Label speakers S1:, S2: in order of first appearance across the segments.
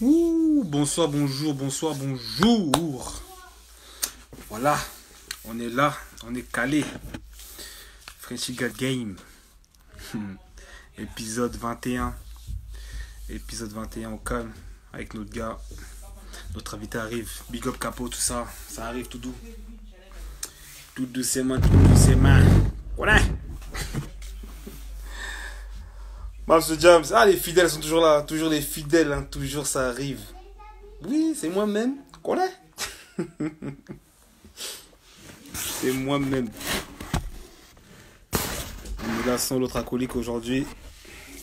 S1: Ouh, bonsoir, bonjour, bonsoir, bonjour. Voilà, on est là, on est calé. Frenchy God Game. Épisode 21. Épisode 21 au calme. Avec notre gars. Notre invité arrive. Big up Capo, tout ça. Ça arrive tout doux. Tout doucement, tout doucement. Voilà. Mams Jams. Ah, les fidèles sont toujours là. Toujours les fidèles, hein. Toujours ça arrive. Oui, c'est moi-même. Voilà. C'est moi-même. On est là sans l'autre acolyte aujourd'hui.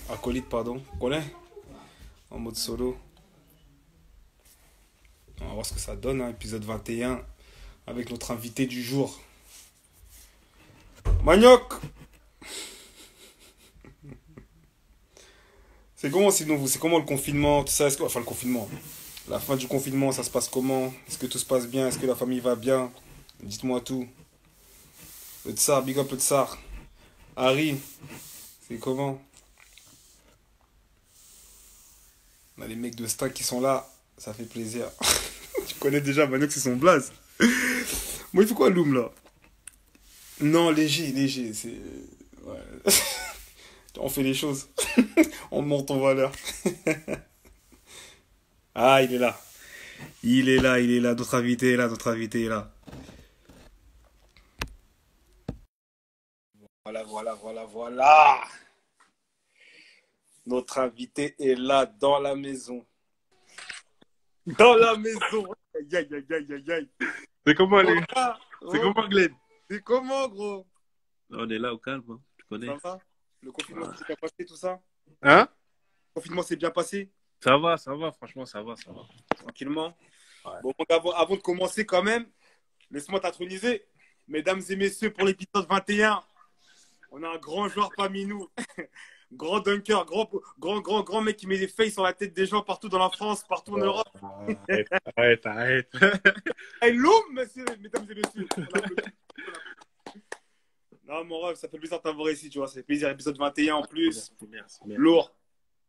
S1: Acolyte, pardon. Connais. En mode solo. On va voir ce que ça donne, hein. Épisode 21. Avec notre invité du jour. Manioc. C'est comment sinon vous? C'est comment le confinement? Tout ça, enfin le confinement. La fin du confinement, ça se passe comment? Est-ce que tout se passe bien? Est-ce que la famille va bien? Dites-moi tout. Le Tsar, big up le Tsar. Harry, c'est comment? On a les mecs de Stack qui sont là. Ça fait plaisir. Tu connais déjà Manioc, c'est son blaze. Moi, il faut quoi, Loom, là? Non, léger, léger. C'est... Ouais. On fait les choses. On monte en valeur. Ah, il est là. Il est là, il est là. Notre invité est là, notre invité est là. Voilà, voilà, voilà, voilà. Notre invité est là, dans la maison. Dans la maison. Aïe, aïe, aïe, aïe, aïe, aïe.
S2: C'est comment,
S1: Oh,
S2: les...
S1: là,
S2: C'est
S1: oh,
S2: comment, Glenn?
S1: c'est comment, gros?
S2: On est là au calme, hein. Tu connais.
S1: Ça va? Le confinement s'est bien passé, tout ça?
S2: Hein?
S1: Le confinement s'est bien passé?
S2: Ça va, franchement, ça va.
S1: Tranquillement.
S2: Ouais.
S1: Bon, donc, avant de commencer, quand même, laisse-moi t'introniser. Mesdames et messieurs, pour l'épisode 21, on a un grand joueur parmi nous. Grand dunker, grand mec qui met des faces sur la tête des gens partout dans la France, partout en Europe.
S2: Arrête.
S1: Hey, Loum, mesdames et messieurs. On applaudit. Non, mon ref, ça fait plaisir de t'avoir ici, tu vois. Ça fait plaisir, épisode 21 en plus.
S2: Merci.
S1: Lourd.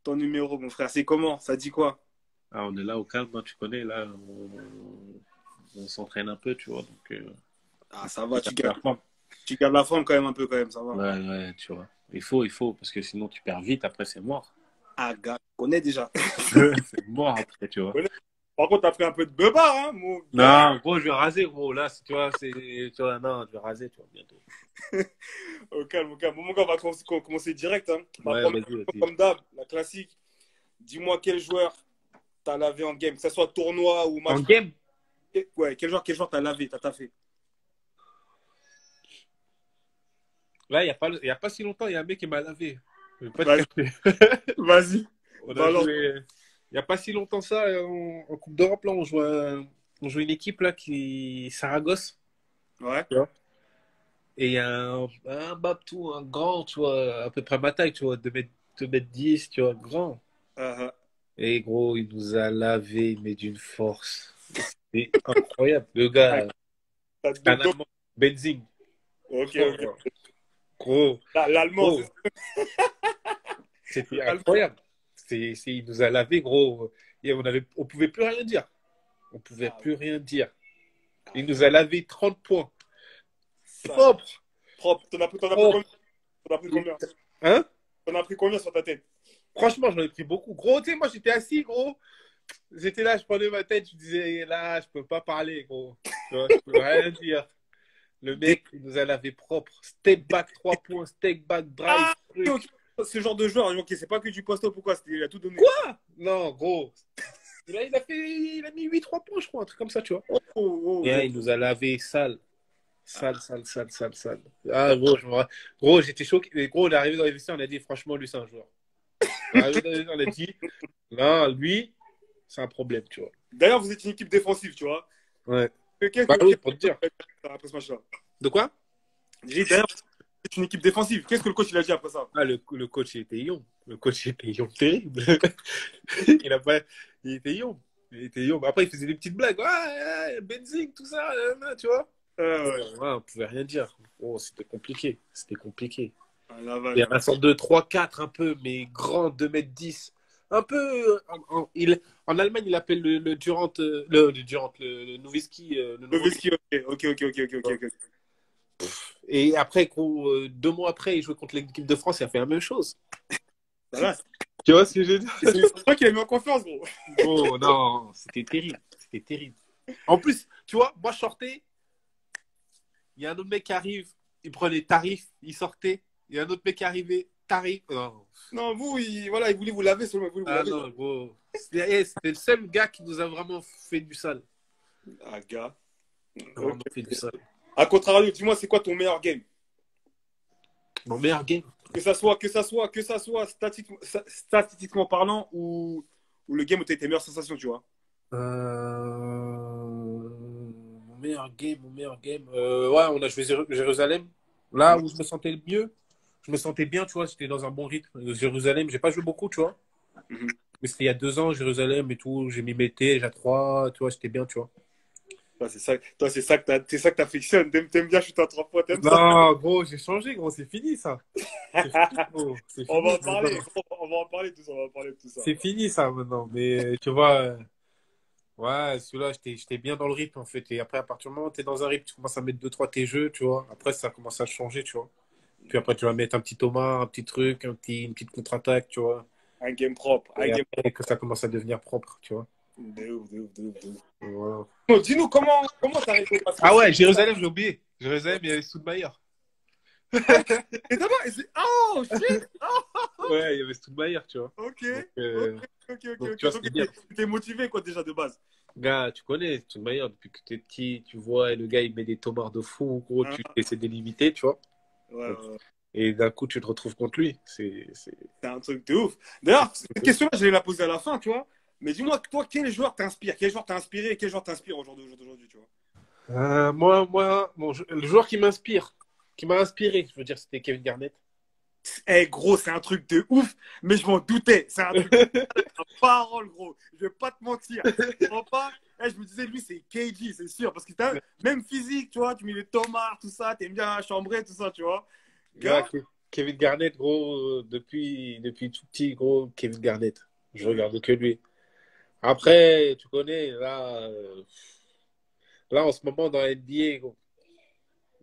S1: Ton numéro, mon frère, c'est comment? Ça dit quoi?
S2: Ah, on est là au calme, hein, tu connais. Là, on s'entraîne un peu, tu vois. Donc,
S1: Ah, ça va,
S2: la forme.
S1: tu gardes la forme quand même un peu, quand même, ça va.
S2: Ouais, tu vois. Il faut, parce que sinon tu perds vite, après c'est mort.
S1: Ah, gars, je connais déjà.
S2: C'est mort après, tu vois.
S1: Par contre, t'as pris un peu de beubard, hein, mon gars.
S2: Non, gros, je vais raser, gros. Là, tu vois, tu vois, non, je vais raser, tu vois, bientôt.
S1: Au calme, au calme. Bon, mon gars, on va commencer direct. Hein. Ma
S2: Ouais,
S1: première
S2: vas-y.
S1: question, comme d'hab, la classique. Dis-moi quel joueur t'as lavé en game, que ce soit tournoi ou match.
S2: En game?
S1: Ouais, quel joueur t'as lavé, t'as taffé.
S2: Là, il y a pas si longtemps, il y a un mec qui m'a lavé. Je vais pas te
S1: Vas-y.
S2: cacher.
S1: Vas-y.
S2: On a
S1: Balance.
S2: joué, il n'y a pas si longtemps ça, en Coupe d'Europe, là, on joue une équipe là qui Saragosse.
S1: Ouais.
S2: Tu vois. Et il y a un Babtou, un grand, tu vois, à peu près ma taille, tu vois, 2 mètres 10, tu vois, grand.
S1: Uh-huh.
S2: Et gros, il nous a lavé, mais d'une force. C'est incroyable. Le gars,
S1: T'as
S2: c'est un
S1: donc.
S2: Allemand, Benzing.
S1: Ok,
S2: Oh,
S1: ok.
S2: gros,
S1: L'allemand,
S2: gros,
S1: c'est
S2: c'était
S1: l'allemand.
S2: incroyable. Il nous a lavé, gros. Et on pouvait plus rien dire. On pouvait
S1: Ah,
S2: plus rien dire. Il nous a lavé 30 points.
S1: ça.
S2: Propre,
S1: Propre. T'en as pris combien?
S2: propre.
S1: T'en as pris combien?
S2: Hein?
S1: T'en as pris combien sur ta tête?
S2: Franchement, j'en ai pris beaucoup. Gros, tu sais, moi, j'étais assis, gros. J'étais là, je prenais ma tête, je disais, là, je peux pas parler, gros. Tu vois, je peux rien dire. Le mec, il nous a lavé propre. Step back, 3 points, step back, drive,
S1: Ah, ok,
S2: truc.
S1: ok. Ce genre de joueur, ok, c'est pas que du post-up ou quoi, il a tout donné.
S2: Quoi? Non, gros. Il a mis 8 3 points, je crois, un truc comme ça, tu vois.
S1: Oh, oh, oh,
S2: Et hein,
S1: oh.
S2: il nous a lavé sale. Sale. Ah, gros, j'étais choqué. Et gros, on est arrivé dans les vestiaires, on a dit, franchement, lui, c'est un joueur. On est arrivé dans les vestiaires, on a dit, non, lui, c'est un problème, tu vois.
S1: D'ailleurs, vous êtes une équipe défensive, tu vois.
S2: Ouais.
S1: Qu'est-ce
S2: Bah oui, pour te dire.
S1: après ce match-là?
S2: De quoi?
S1: J'ai dit, d'ailleurs, c'est une équipe défensive. Qu'est-ce que le coach il a dit après ça?
S2: Ah, le coach, il était young. Le coach, il était young, terrible. Il était young. Il était young. Après, il faisait des petites blagues. Ah, Benzing, tout ça, tu vois.
S1: Ouais.
S2: Ouais, on pouvait rien dire. Oh, c'était compliqué.
S1: Ah, la
S2: Il y
S1: vache.
S2: a un sorte de 3 4 un peu, mais grand, 2 mètres 10. un peu. En Allemagne, il appelle le Durant, le Durant, le Nowitzki, le nouveau.
S1: Nowitzki, ok.
S2: Et après, gros, 2 mois après, il jouait contre l'équipe de France, il a fait la même chose.
S1: Voilà.
S2: Tu vois ce que je veux dire?
S1: C'est toi qui l'as mis en confiance, gros.
S2: Oh non, c'était terrible. C'était terrible. En plus, tu vois, moi je sortais, il y a un autre mec qui arrive, il prenait tarif, il sortait. Il y a un autre mec qui arrivait, tarif. Non.
S1: Non, vous, voilà, il voulait vous laver seulement. Il voulait vous
S2: Ah
S1: laver.
S2: non, gros. C'était le seul gars qui nous a vraiment fait du sale.
S1: Ah, gars. Ok.
S2: Vraiment fait du sale.
S1: À contrario, dis-moi, c'est quoi ton meilleur game?
S2: Mon meilleur game.
S1: Statistiquement parlant, ou le game où tu as tes meilleures sensations, tu vois.
S2: Mon meilleur game. Ouais, on a joué Jérusalem. Là où je me sentais le mieux, je me sentais bien, tu vois, j'étais dans un bon rythme. Jérusalem, j'ai pas joué beaucoup, tu vois.
S1: Mhm.
S2: Mais c'était il y a 2 ans, Jérusalem et tout. J'ai mis mes T, j'ai 3, tu vois, j'étais bien, tu vois.
S1: Toi, c'est ça que t'affectionnes. T'aimes bien shooter à 3 points, t'aimes ça.
S2: Non, gros, j'ai changé, gros, c'est fini ça. C'est fini, gros. C'est
S1: On va
S2: fini
S1: en parler,
S2: maintenant.
S1: on va en parler de tout ça, on va en parler de tout ça.
S2: C'est fini ça maintenant. Mais tu vois, ouais, celui-là, j'étais bien dans le rythme en fait. Et après, à partir du moment où tu es dans un rythme, tu commences à mettre deux, trois tes jeux, tu vois. Après, ça commence à changer, tu vois. Puis après, tu vas mettre un petit Thomas, un petit truc, une petite contre-attaque, tu vois.
S1: Un game propre, un
S2: Et
S1: game
S2: après, que ça commence à devenir propre, tu vois.
S1: de ouf, de ouf, de ouf, de ouf.
S2: Voilà.
S1: Bon, dis-nous comment t'as arrêté parce que
S2: Ah ouais, Jérusalem, j'ai oublié. Jérusalem, il y avait Stoudemire.
S1: Et d'abord, oh shit!
S2: Ouais, il y avait Stoudemire, tu vois.
S1: Ok,
S2: Donc,
S1: ok.
S2: donc, tu vois,
S1: Donc,
S2: c'était bien.
S1: t'es motivé, quoi, déjà, de base.
S2: Gars, tu connais Stoudemire depuis que t'es petit, tu vois, et le gars, il met des tomards de fou, gros,
S1: Hein?
S2: tu essaies de limiter, tu vois.
S1: Ouais,
S2: Donc,
S1: ouais.
S2: et d'un coup, tu te retrouves contre lui.
S1: C'est un truc de ouf. D'ailleurs, cette question-là, je vais la poser à la fin, tu vois. Mais dis-moi, toi, quel joueur t'inspire? Quel joueur t'a inspiré et quel joueur t'inspire aujourd'hui, tu vois?
S2: Le joueur qui m'inspire, qui m'a inspiré, je veux dire, c'était Kevin Garnett.
S1: Eh, gros, c'est un truc de ouf, mais je m'en doutais. C'est un truc de parole, gros. Je vais pas te mentir. Vraiment pas. Eh, je me disais, lui, c'est KG, c'est sûr. Parce que t'as même physique, tu vois. Tu mets les tomards, tout ça. T'aimes bien chambrer, tout ça, tu vois.
S2: Gars,
S1: Gars,
S2: Kevin Garnett, gros, depuis tout petit, gros, Kevin Garnett. Je regarde que lui. Après, tu connais, là en ce moment, dans la NBA, gros,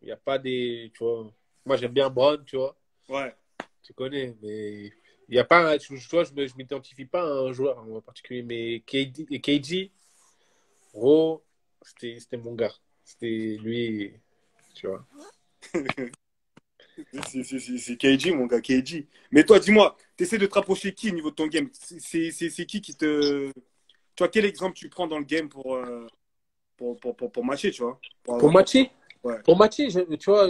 S2: il n'y a pas des. Tu vois, moi, j'aime bien Brown, tu vois.
S1: ouais.
S2: Tu connais, mais il n'y a pas. Tu vois, je ne m'identifie pas à un joueur en particulier, mais KG, gros, c'était mon gars. C'était lui, tu vois.
S1: C'est KG, mon gars, KG. Mais toi, dis-moi, t'essaies de te rapprocher qui au niveau de ton game? C'est qui te. Tu vois, quel exemple tu prends dans le game pour matcher, tu vois?
S2: Pour matcher,
S1: Ouais.
S2: pour matcher, tu vois,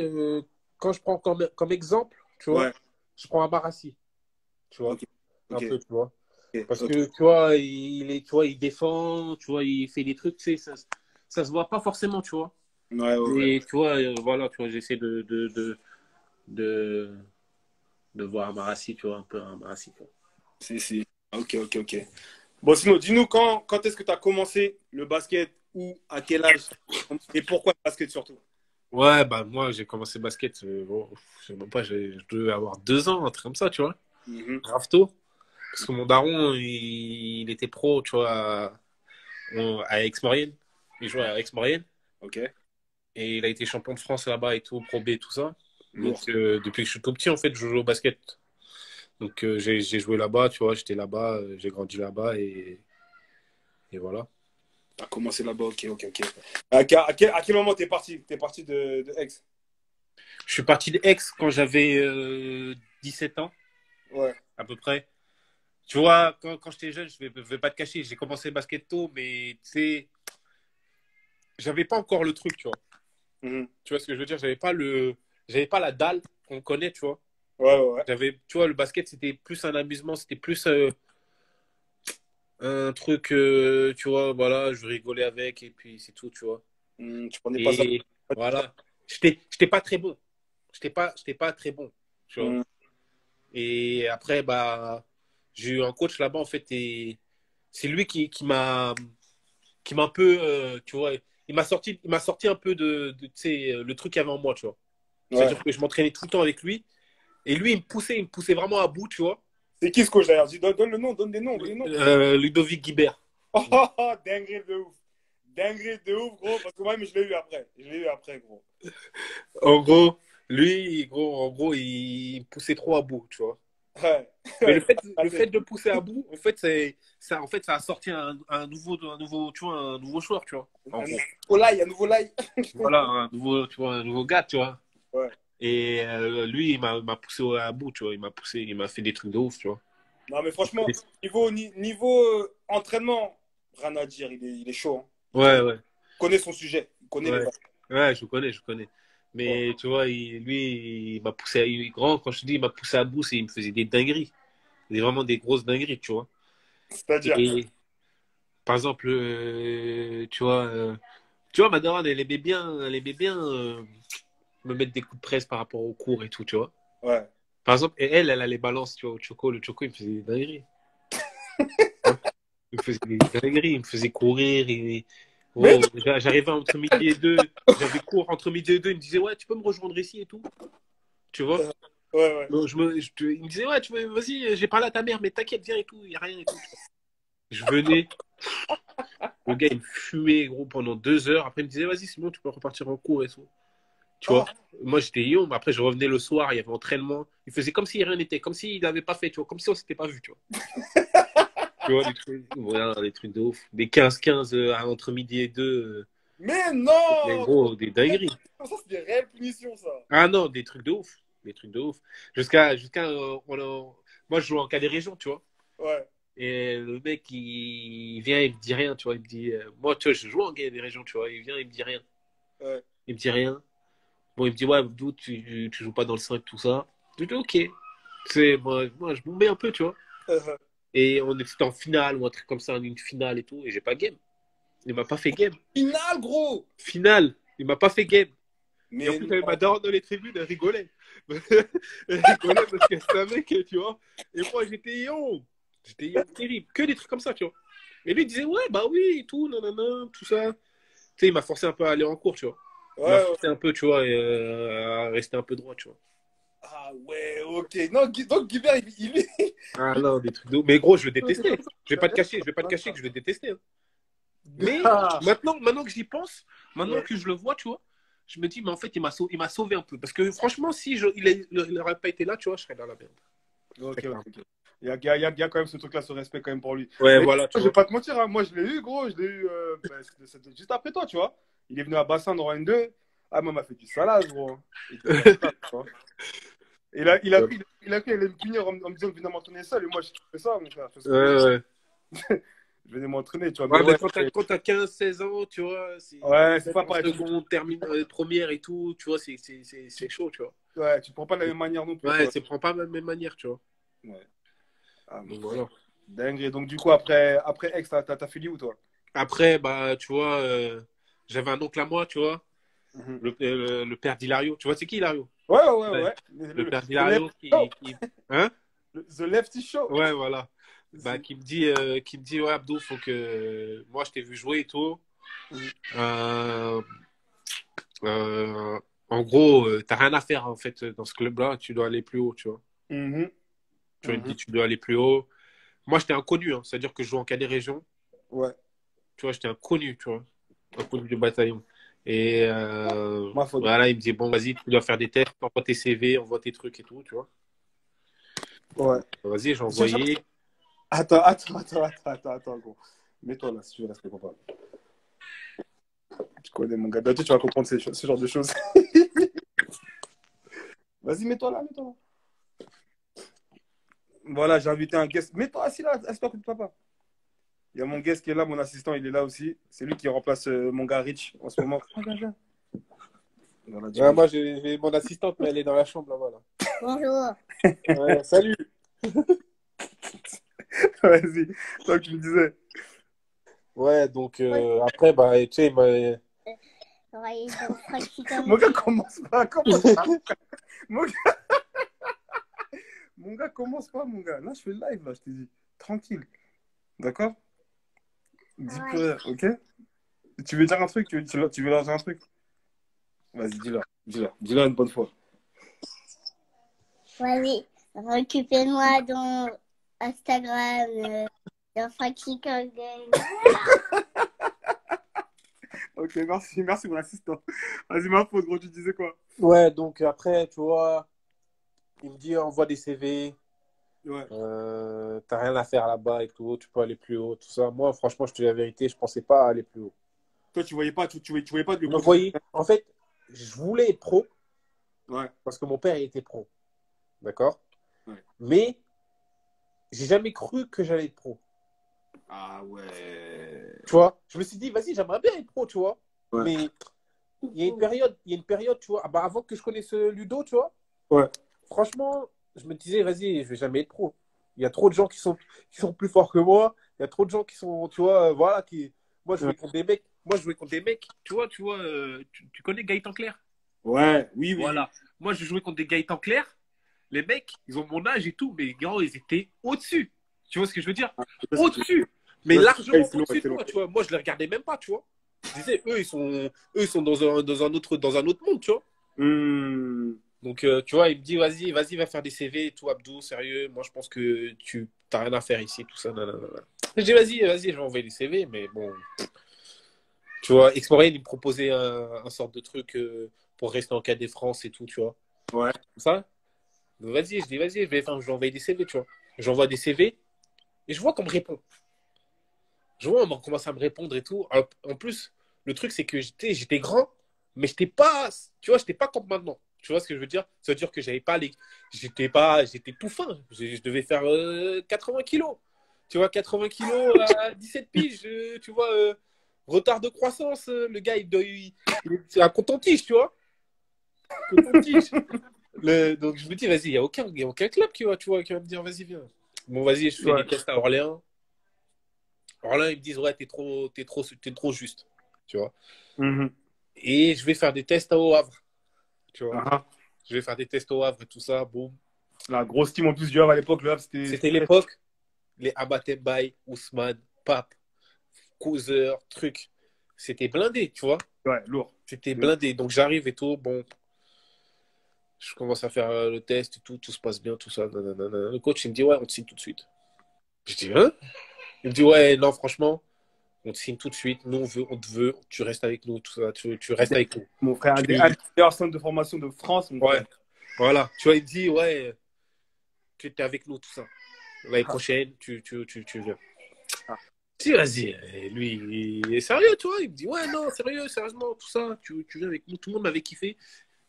S2: quand je prends comme exemple, tu vois,
S1: Ouais.
S2: je prends Amarassi, tu vois,
S1: Ok.
S2: un
S1: Ok.
S2: peu, tu vois. Parce
S1: Ok.
S2: que, tu vois, tu vois, il défend, tu vois, il fait des trucs, tu sais, ça se voit pas forcément, tu vois.
S1: Ouais.
S2: Et tu vois, voilà, tu vois, j'essaie de, de voir Amarassi, tu vois, un peu Amarassi, quoi.
S1: Si. Ok. Bon, sinon, dis-nous quand est-ce que tu as commencé le basket ou à quel âge et pourquoi le basket surtout?
S2: Ouais, bah, moi, j'ai commencé le basket, bon, je sais même pas, je devais avoir 2 ans, un truc comme ça, tu vois,
S1: Mhm.
S2: grave tôt. Parce que mon daron, il était pro, tu vois, à Aix-Maurienne. Il jouait à Aix-Maurienne.
S1: Ok.
S2: Et il a été champion de France là-bas et tout, Pro B, tout ça. Donc,
S1: Lourd.
S2: depuis que je suis tout petit, en fait, je joue au basket. Donc, j'ai joué là-bas, tu vois, j'étais là-bas, j'ai grandi là-bas et voilà.
S1: Tu as commencé là-bas, ok. À quel moment t'es parti? T'es parti de Aix?
S2: Je suis parti d'Aix quand j'avais 17 ans,
S1: Ouais.
S2: à peu près. Tu vois, quand j'étais jeune, je vais pas te cacher, j'ai commencé le basket tôt, mais tu sais, j'avais pas encore le truc, tu vois.
S1: Mhm.
S2: Tu vois ce que je veux dire? J'avais pas la dalle qu'on connaît, tu vois.
S1: Ouais.
S2: Tu vois, le basket, c'était plus un amusement, c'était plus un truc, tu vois, voilà, je rigolais avec et puis c'est tout, tu vois.
S1: Tu prenais pas ça.
S2: Et voilà, j'étais pas très bon. J'étais pas très bon, tu vois.
S1: Mhm.
S2: Et après, bah, j'ai eu un coach là-bas, en fait, et c'est lui qui m'a un peu, tu vois, il m'a sorti un peu tu sais, le truc qu'il y avait en moi, tu vois.
S1: Ouais.
S2: C'est-à-dire que je m'entraînais tout le temps avec lui. Et lui, il me poussait vraiment à bout, tu vois.
S1: C'est qui ce coach d'ailleurs? Donne le nom, donne des noms, les noms.
S2: Ludovic Guibert.
S1: Oh, dinguerie de ouf. Dinguerie de ouf, gros, parce que moi, mais je l'ai eu après. Je l'ai eu après, gros.
S2: En gros, lui, gros, en gros, il poussait trop à bout, tu vois.
S1: Ouais.
S2: Mais le fait de pousser à bout, en fait, ça a sorti tu vois, un nouveau joueur, tu vois. En gros.
S1: Un nouveau live.
S2: Voilà, un nouveau gars, tu vois.
S1: Ouais.
S2: Et lui, il m'a poussé à bout, tu vois. Il m'a fait des trucs de ouf, tu vois.
S1: Non, mais franchement, niveau entraînement, rien à dire. Il est chaud. Hein.
S2: Ouais, ouais,
S1: Il connaît son sujet. Il connaît les
S2: ouais.
S1: bases.
S2: Ouais, je connais.
S1: Ouais.
S2: Mais tu vois, lui, il m'a poussé grand, quand je te dis, il m'a poussé à bout, il me faisait des dingueries. Vraiment des grosses dingueries, tu vois.
S1: C'est-à-dire.
S2: Et par exemple, tu vois, ma daronne, elle aimait bien me mettre des coups de presse par rapport au cours et tout, tu vois.
S1: Ouais.
S2: Par exemple, et elle a les balances, tu vois, au Choco. Le Choco, il me faisait des dingueries. Il me faisait des dingueries, il me faisait courir.
S1: Mais
S2: Gros, j'arrivais entre midi et deux, j'avais cours entre midi et deux, il me disait, ouais, tu peux me rejoindre ici et tout, tu vois.
S1: ouais, ouais.
S2: Donc, il me disait, ouais, vas-y, j'ai parlé à ta mère, mais t'inquiète, viens et tout, il n'y a rien et tout. Je venais, le gars, il me fumait, gros, pendant 2 heures. Après, il me disait, vas-y, c'est bon, tu peux repartir en cours et tout. Tu
S1: Oh,
S2: vois, moi, j'étais young, mais après, je revenais le soir, il y avait entraînement. Il faisait comme si rien n'était, comme s'il n'avait pas fait, tu vois, comme si on s'était pas vu, tu vois. Tu vois, voilà, des trucs de ouf. Des 15-15 entre midi et deux.
S1: mais
S2: Mais
S1: non!
S2: gros, des dingueries.
S1: Ça, c'est des réelles punitions, ça.
S2: Ah non, des trucs de ouf. Des trucs de ouf. Moi, je joue en cas des régions, tu vois.
S1: Ouais.
S2: Et le mec, il vient, il me dit rien, tu vois. Il me dit, moi, tu vois, je joue en cas des régions, tu vois. Il vient, il me dit rien.
S1: Ouais.
S2: Il me dit rien. Bon, il me dit, ouais, Abdou, tu joues pas dans le 5 tout ça. Je dis, ok. Moi, je m'en mets un peu, tu vois. Et on était en finale ou un truc comme ça, une finale et tout. Et j'ai pas game. Il m'a pas fait game.
S1: Final, gros!
S2: Finale. Il m'a pas fait game. Et en
S1: Mais
S2: plus,
S1: non.
S2: j'avais ma daronne dans les tribunes, elle rigolait. Elle rigolait parce qu'elle savait que, tu vois. Et moi, j'étais young. J'étais young, terrible. Que des trucs comme ça, tu vois. Et lui, il disait, ouais, bah oui, et tout, nanana, tout ça. Tu sais, il m'a forcé un peu à aller en cours, tu vois.
S1: Ouais,
S2: Il m'a
S1: ouais.
S2: forcé un peu, tu vois, à rester un peu droit, tu vois.
S1: Ah ouais, ok. Non, donc Guibert,
S2: Ah non, des trucs de ouf. Mais gros, je le
S1: c'est
S2: détestais.
S1: comme ça.
S2: Je vais pas te cacher que je le détestais, hein. Mais
S1: Ah,
S2: maintenant que j'y pense, maintenant
S1: ouais.
S2: que je le vois, tu vois, je me dis, mais en fait, il m'a sauvé un peu. Parce que franchement, si il n'aurait pas été là, tu vois, je serais dans la merde.
S1: Ok,
S2: Très
S1: ok,
S2: clairement.
S1: ok. Il y a quand même ce truc-là, ce respect quand même pour lui.
S2: Ouais,
S1: Mais
S2: voilà, tu
S1: moi, je vais
S2: vois.
S1: pas te mentir, hein, moi je l'ai eu, gros, je l'ai eu c'était juste après toi, tu vois. Il est venu à Bassin dans N2. Ah, moi, il m'a fait du salade, gros. Hein. Il était salade, tu vois. Et là, il allait me punir en me disant que venir m'entraîner seul. Et moi, je fais ça, mon frère. Tu vois ce que je veux dire.
S2: Ouais.
S1: Je venais m'entraîner, tu vois. Mais
S2: Ouais, mais
S1: ouais,
S2: quand t'as 15-16 ans, tu vois,
S1: ouais, c'est
S2: même
S1: pas
S2: en
S1: pareil.
S2: seconde, termine, première et tout, tu vois, c'est chaud, tu vois.
S1: Ouais, tu te prends pas de la même manière non plus,
S2: Ouais,
S1: quoi.
S2: ça prend pas de la même manière, tu vois.
S1: Ouais. Ah, mon
S2: Donc
S1: frère.
S2: voilà.
S1: Dingue. Et donc, du coup, après Aix, t'as fini où, toi?
S2: Après, bah, tu vois, j'avais un oncle à moi, tu vois,
S1: Mhm.
S2: le père d'Hilario. Tu vois, c'est qui Hilario?
S1: Ouais, ouais,
S2: Ouais.
S1: ouais.
S2: Le père
S1: The Lefty
S2: d'Hilario
S1: Show.
S2: Hein?
S1: The Lefty Show.
S2: Ouais, voilà. Bah,
S1: C'est-
S2: qui me dit, ouais, Abdou, faut que. Moi, je t'ai vu jouer et tout.
S1: Mhm.
S2: Euh, en gros, t'as rien à faire, en fait, dans ce club-là. Tu dois aller plus haut, tu vois.
S1: Mhm.
S2: Tu vois, il me dit,
S1: Mhm.
S2: tu dois aller plus haut. Moi, j'étais inconnu, hein. C'est-à-dire que je joue en cadet région.
S1: Ouais.
S2: Tu vois, j'étais inconnu, tu vois. Inconnu du bataillon. Et
S1: Ma faute.
S2: voilà, il me dit, bon, vas-y, tu dois faire des tests, envoie tes CV, envoie tes trucs et tout, tu vois.
S1: Ouais.
S2: Vas-y, j'ai
S1: Je- je-
S2: envoyé.
S1: Attends, gros. Mets-toi là, si tu veux rester pas. Tu connais mon gars. Bientôt, tu vas comprendre ce genre de choses. Vas-y, mets-toi là, mets-toi là. Voilà, j'ai invité un guest. Mets-toi assis là, assis-toi à côté de papa. Il y a mon guest qui est là, mon assistant, il est là aussi. C'est lui qui remplace mon gars Rich en ce moment. Viens, viens. Voilà,
S2: Ouais, moi, j'ai mon assistante, mais elle est dans la chambre là-bas. Là.
S3: Bonjour.
S2: Ouais, salut.
S1: Vas-y, toi tu me disais.
S2: Ouais, donc après, bah, tu sais,
S3: Ouais, donc, pratiquement.
S1: Mon gars, commence pas, commence pas. Mon gars, mon gars, commence pas, mon gars. Là, je fais le live, là, je t'ai dit. Tranquille. D'accord? Dis plus rien, ok? Tu veux dire un truc? Tu veux leur dire un truc? Vas-y, dis-leur. Dis-leur. Dis-leur une bonne fois.
S3: Vas-y, occupez-moi donc. Instagram, Frankie Kangel.
S1: Ok, merci mon assistant. Vas-y, ma faute, gros, tu disais quoi?
S2: Ouais, donc après, tu vois, il me dit envoie des CV,
S1: Ouais.
S2: t'as rien à faire là-bas et tout, tu peux aller plus haut, tout ça. Moi, franchement, je te dis la vérité, je pensais pas aller plus haut.
S1: Toi, tu voyais pas, tu voyais pas le
S2: Vous me
S1: potentiel.
S2: voyez, en fait, je voulais être pro
S1: Ouais,
S2: parce que mon père il était pro, d'accord?
S1: ouais.
S2: Mais j'ai jamais cru que j'allais être pro.
S1: Ah ouais.
S2: Tu vois, je me suis dit, vas-y, j'aimerais bien être pro, tu vois.
S1: Ouais.
S2: Mais il y a une période, tu vois, ah bah, avant que je connaisse Ludo, tu vois,
S1: Ouais.
S2: franchement, je me disais, vas-y, je vais jamais être pro. Il y a trop de gens qui sont plus forts que moi. Il y a trop de gens qui sont, tu vois, voilà, qui. Moi, je jouais
S1: Ouais.
S2: contre des mecs. Moi, je jouais contre des mecs. Tu vois, tu connais Gaëtan Clair?
S1: Ouais, oui, oui, oui.
S2: Voilà. Moi, je jouais contre des Gaëtan Clair. Les mecs, ils ont mon âge et tout, mais gars, ils étaient au-dessus. Tu vois ce que je veux dire?
S1: Ah, je sais ce que tu veux
S2: Au-dessus. Mais
S1: dire.
S2: largement
S1: C'est lourd,
S2: au-dessus de
S1: c'est lourd.
S2: moi, tu vois. Moi, je les regardais même pas, tu vois. Je disais, eux, ils sont dans un autre monde, tu vois.
S1: Hmm.
S2: Donc, tu vois, il me dit, vas-y, va faire des CV et tout, Abdou, sérieux. Moi, je pense que tu n'as rien à faire ici, tout ça. Nanana. Je dis, vas-y, je vais envoyer des CV, mais bon. Tu vois, Explorer, il me proposait un sorte de truc pour rester en Cadet France et tout, tu vois.
S1: Ouais.
S2: Comme ça. Donc, vas-y, je vais envoyer des CV, tu vois. J'envoie des CV et je vois qu'on me répond. Je vois, on commence à me répondre et tout. En plus, le truc, c'est que j'étais grand, mais j'étais pas, tu vois, j'étais pas comme maintenant. Tu vois ce que je veux dire? Ça veut dire que j'avais pas les, j'étais tout fin. Je devais faire 80 kilos. Tu vois, 80 kilos à 17 piges, tu vois, retard de croissance. Le gars, c'est un coton-tige, tu vois. Coton-tige. Donc je me dis, vas-y, il y a aucun club qui va me dire, vas-y, viens. Bon, vas-y, je fais
S1: Ouais.
S2: des tests à Orléans. Orléans, ils me disent, ouais, t'es trop juste, tu vois.
S1: Mhm.
S2: Et je vais faire des tests au Havre, tu vois.
S1: Ah,
S2: Je vais faire des tests au Havre et tout ça, boum.
S1: la grosse team en plus du Havre à l'époque, le Havre,
S2: C'était
S1: c'était très.
S2: l'époque, les Abatembaï, Ousmane, Pape, Causeur, truc. C'était blindé, tu vois.
S1: Ouais, lourd.
S2: C'était
S1: De ouf.
S2: blindé. Donc j'arrive et tout, bon. Je commence à faire le test et tout se passe bien, tout ça. Nanana. Le coach, il me dit, ouais, on te signe tout de suite. Je dis, hein? Il me dit, ouais, non, franchement, on te signe tout de suite. Nous, on te veut, tu restes avec nous, tout ça. Tu restes avec nous.
S1: Mon frère, un des meilleurs centres de formation de France, mon
S2: Ouais,
S1: frère.
S2: voilà. Tu vois, il me dit, ouais, tu étais avec nous, tout ça. L'année
S1: Ah,
S2: prochaine, tu viens.
S1: ah.
S2: Si, vas-y. Lui, il est sérieux, tu vois. Il me dit, ouais, non, sérieux, sérieusement, tout ça. Tu viens avec nous. Tout le monde m'avait kiffé.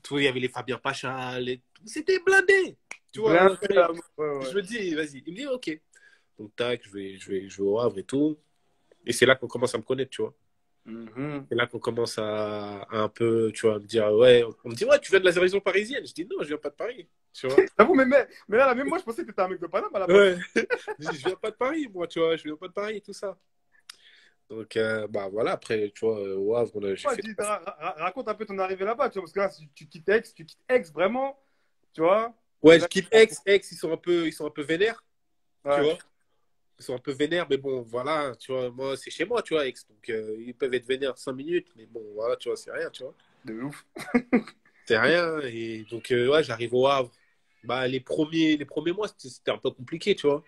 S2: Tu vois, il y avait les Fabien Pacha. C'était blindé. Tu vois,
S1: Blindé, là, ouais,
S2: je
S1: ouais.
S2: me dis, vas-y. Il me dit, ok. Donc, tac, je vais au Havre et tout. Et c'est là qu'on commence à me connaître, tu vois.
S1: Mhm.
S2: C'est là qu'on commence à un peu, tu vois, me dire, ouais, on me dit, ouais, tu viens de la région parisienne. Je dis, non, je viens pas de Paris, tu vois.
S1: J'avoue, mais là, même moi, je pensais que t'étais un mec de Paname à la base.
S2: Ouais. Je dis, je viens pas de Paris, moi, tu vois, je viens pas de Paris, tout ça. Donc, bah voilà, après, tu vois, au Havre, j'ai
S1: Ouais,
S2: fait.
S1: raconte un peu ton arrivée là-bas, tu vois, parce que là, si tu quittes Aix, vraiment, tu vois.
S2: Ouais, je
S1: Déjà,
S2: quitte Aix. Aix, ils sont un peu vénères, tu
S1: ouais,
S2: vois. Ils sont un peu vénères, mais bon, voilà, tu vois, moi, c'est chez moi, tu vois, Aix. Donc, ils peuvent être vénères 5 minutes, mais bon, voilà, tu vois, c'est rien, tu vois.
S1: de ouf.
S2: C'est rien. Et donc, ouais, j'arrive au Havre. Bah, les premiers mois, c'était un peu compliqué, tu vois.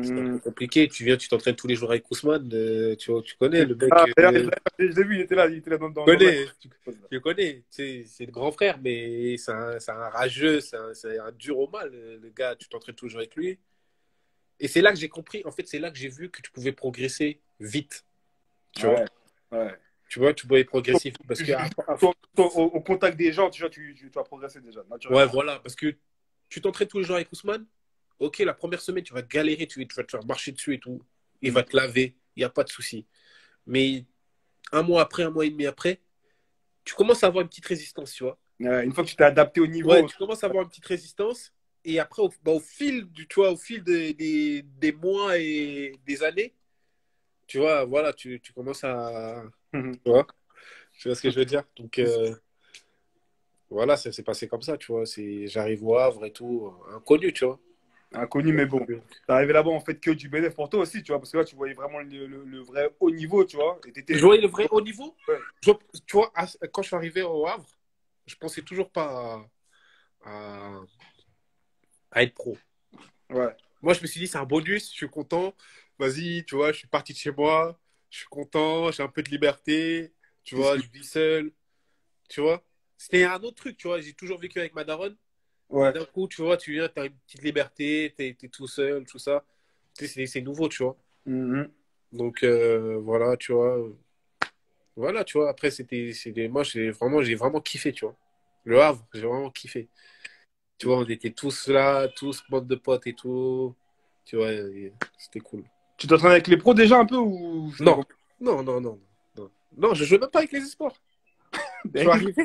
S2: C'était un peu
S1: Mhm.
S2: compliqué. Tu viens, tu t'entraînes tous les jours avec Ousmane. Tu vois, tu connais le mec.
S1: Ah, d'ailleurs, je l'ai vu, il était là
S2: Tu
S1: dans la.
S2: connais, tu le connais. C'est le grand frère, mais c'est un rageux, c'est un dur au mal. Le gars, tu t'entraînes toujours avec lui. Et c'est là que j'ai compris, en fait, c'est là que j'ai vu que tu pouvais progresser vite. Tu vois,
S1: Ouais, ouais.
S2: tu vois, tu pouvais progresser vite. Parce que,
S1: Au contact des gens, tu vois, tu vas progresser déjà,
S2: ouais,
S1: naturellement.
S2: voilà, parce que tu t'entraînes tous les jours avec Ousmane. Ok, la première semaine, tu vas galérer, tu vas te faire marcher dessus et tout. Il
S1: Mhm.
S2: va te laver, il n'y a pas de souci. Mais un mois et demi après, tu commences à avoir une petite résistance, tu vois.
S1: Une fois que tu t'es adapté au
S2: Ouais,
S1: niveau.
S2: tu commences à avoir une petite résistance. Et après, au fil tu vois, au fil des mois et des années, tu vois, voilà, tu commences à.
S1: Mhm.
S2: Tu vois ce que je veux dire? Donc, voilà, ça s'est passé comme ça, tu vois. J'arrive au Havre et tout, inconnu, tu vois.
S1: Inconnu, mais bon. T'es arrivé là-bas, en fait, que du bénéfice pour toi aussi, tu vois, parce que là, tu voyais vraiment le vrai haut niveau, tu vois. Et
S2: Je
S1: t'étais.
S2: voyais le vrai haut niveau.
S1: Ouais,
S2: Tu vois, quand je suis arrivé au Havre, je pensais toujours pas à être pro.
S1: ouais.
S2: moi, je me suis dit, c'est un bonus, je suis content. Vas-y, tu vois, je suis parti de chez moi, je suis content, j'ai un peu de liberté, tu
S1: Qu'est-ce
S2: vois,
S1: que...
S2: je vis seul, tu vois. C'était un autre truc, tu vois. J'ai toujours vécu avec ma daronne. Et
S1: Ouais.
S2: d'un coup, tu vois, tu viens, tu as une petite liberté, tu es tout seul, tout ça. Tu sais, c'est nouveau, tu vois.
S1: Mhm.
S2: Donc, voilà, tu vois. Voilà, tu vois. Après, moi, j'ai vraiment kiffé, tu vois. Le Havre, j'ai vraiment kiffé. Tu vois, on était tous là, tous bande de potes et tout. Tu vois, et c'était cool.
S1: Tu t'entraînes avec les pros déjà un peu ou c'était
S2: Non,
S1: comment?
S2: non, non, non, non. Non, je jouais même pas avec les espoirs. Je suis
S1: Dingue.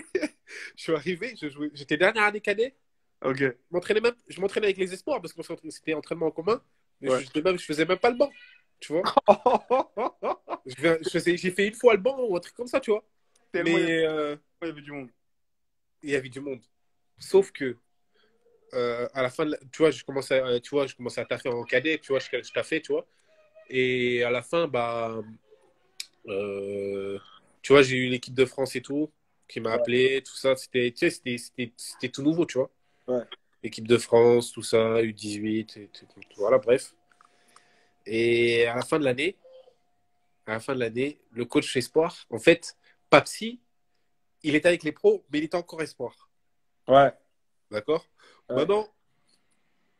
S2: arrivé, j'étais dernière année cadet.
S1: Ok.
S2: Je m'entraînais avec les espoirs parce que c'était entraînement en commun. Mais
S1: Ouais.
S2: je faisais même pas le banc, tu vois. J'ai fait une fois le banc ou un truc comme ça, tu vois.
S1: Tellement
S2: Mais
S1: il y avait du monde.
S2: il y avait du monde. Sauf que à la fin, tu vois, tu vois, je commençais à taffer en cadet, tu vois, je taffais, tu vois. Et à la fin, bah, euh, tu vois, j'ai eu l'équipe de France et tout qui m'a
S1: Ouais.
S2: appelé, tout ça. Tu sais, c'était tout nouveau, tu vois.
S1: Ouais.
S2: Équipe de France, tout ça, U18, voilà, bref. Et à la fin de l'année, le coach espoir, en fait, Papsi, il était avec les pros, mais il était encore espoir.
S1: Ouais.
S2: D'accord.
S1: Ouais.
S2: Maintenant,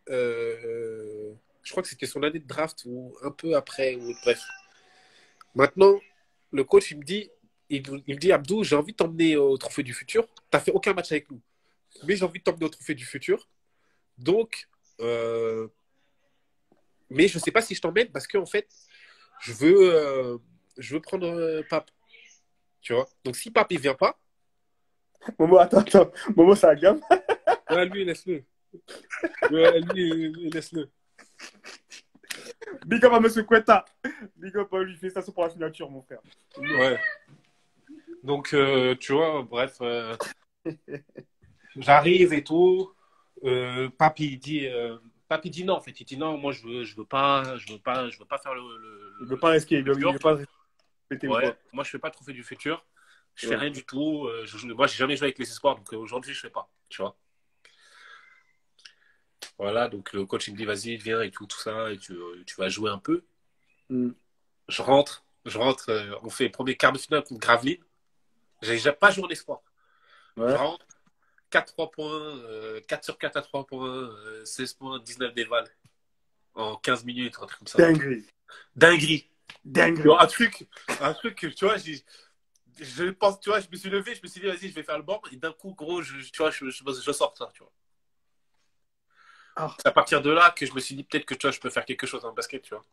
S2: je crois que c'était son année de draft ou un peu après, ou bref. Maintenant, le coach, il me dit, Abdou, j'ai envie de t'emmener au Trophée du Futur. T'as fait aucun match avec nous, mais j'ai envie de t'emmener au Trophée du Futur. Donc, mais je sais pas si je t'emmène parce qu'en fait, je veux, euh, je veux prendre Pape, tu vois. Donc, si Pape, il vient pas,
S1: Momo, attends. Momo, ça gamme.
S2: ouais, lui, laisse-le. Ouais, lui, laisse-le.
S1: Big up à Monsieur Quetta. Big up à lui. Félicitations pour la signature, mon frère.
S2: Ouais. Donc, tu vois, bref, j'arrive et tout. Papi dit non, en fait. Il dit non, moi, je veux pas faire
S1: Il veut pas risquer. Il
S2: futur.
S1: veut pas répéter ou
S2: Ouais,
S1: quoi.
S2: moi, je fais pas de trophée du futur. Je fais
S1: Ouais.
S2: rien du tout. Moi, j'ai jamais joué avec les espoirs, donc aujourd'hui, je fais pas, tu vois. Voilà, donc le coach, il me dit, vas-y, viens et tout, tout ça, et tu vas jouer un peu.
S1: Mm.
S2: Je rentre, on fait le premier quart de finale contre Gravelines. J'ai déjà pas joué en espoir. Je
S1: Ouais.
S2: rentre, 4-3 points, 4 sur 4 à 3 points, 16 points, 19 déval en 15 minutes, un truc comme ça.
S1: Dinguerie.
S2: Dinguerie.
S1: Dinguerie.
S2: Un truc que, tu vois, je pense, tu vois, je me suis levé, je me suis dit, vas-y, je vais faire le banc, et d'un coup, gros, tu vois, je sors ça, tu vois.
S1: Ah.
S2: C'est à partir de là que je me suis dit, peut-être que, tu vois, je peux faire quelque chose en basket, tu vois.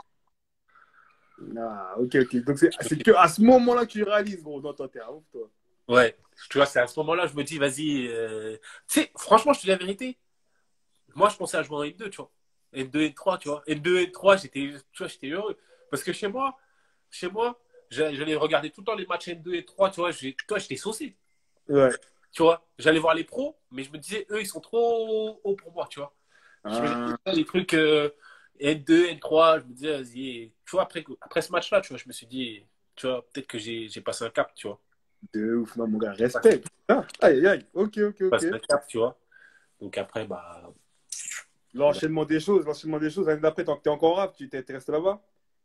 S1: Ah, ok, ok. Donc, c'est que à ce moment-là que tu réalises, gros. Non, toi, t'es un ouf, toi.
S2: Ouais, tu vois, c'est à ce moment-là, je me dis, vas-y, tu sais, franchement, je te dis la vérité, moi, je pensais à jouer en N2, tu vois. N2, N3, tu vois. N2, N3, j'étais heureux. Parce que chez moi, j'allais regarder tout le temps les matchs N2 et 3, tu vois, j'étais saucé.
S1: Ouais.
S2: Tu vois, j'allais voir les pros, mais je me disais, eux, ils sont trop hauts pour moi, tu vois. Je me
S1: Ah,
S2: disais, les trucs N2, N3, je me disais, vas-y. Tu vois, après ce match-là, tu vois, je me suis dit, tu vois, peut-être que j'ai passé un cap, tu vois.
S1: de ouf, non, mon gars.
S2: J'ai passé,
S1: Respect. Ah, aïe, aïe, aïe. Ok, ok,
S2: j'ai
S1: ok.
S2: passé un cap, tu vois. Donc après, bah,
S1: L'enchaînement des choses, l'enchaînement des choses. L'année d'après, tant que t'es encore rap, t'es resté là-bas?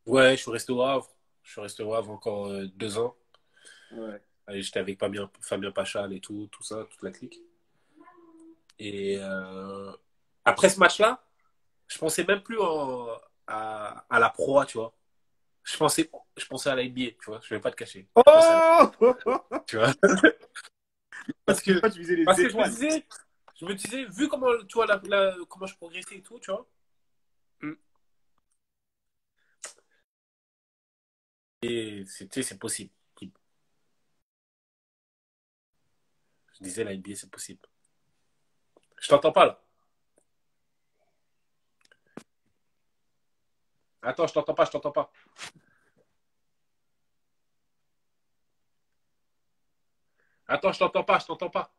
S2: ouais, je suis resté au Havre. Je suis resté au Havre encore 2 ans.
S1: Ouais.
S2: J'étais avec Fabien Pachal et tout, tout ça, toute la clique. Et après ce match-là, je pensais même plus à la proie, tu vois. Je pensais à la NBA, tu vois. Je vais pas te cacher. Je pensais à la,
S1: Oh!
S2: tu vois. Parce que,
S1: Toi, tu visais les
S2: parce que
S1: étoiles.
S2: je me disais, vu comment, tu vois, comment je progressais et tout, tu vois.
S1: Hmm.
S2: Et c'est possible. Je disais, la NBA, c'est possible. Je t'entends pas, là. Attends, je t'entends pas, je t'entends pas. Attends, je t'entends pas, je t'entends pas.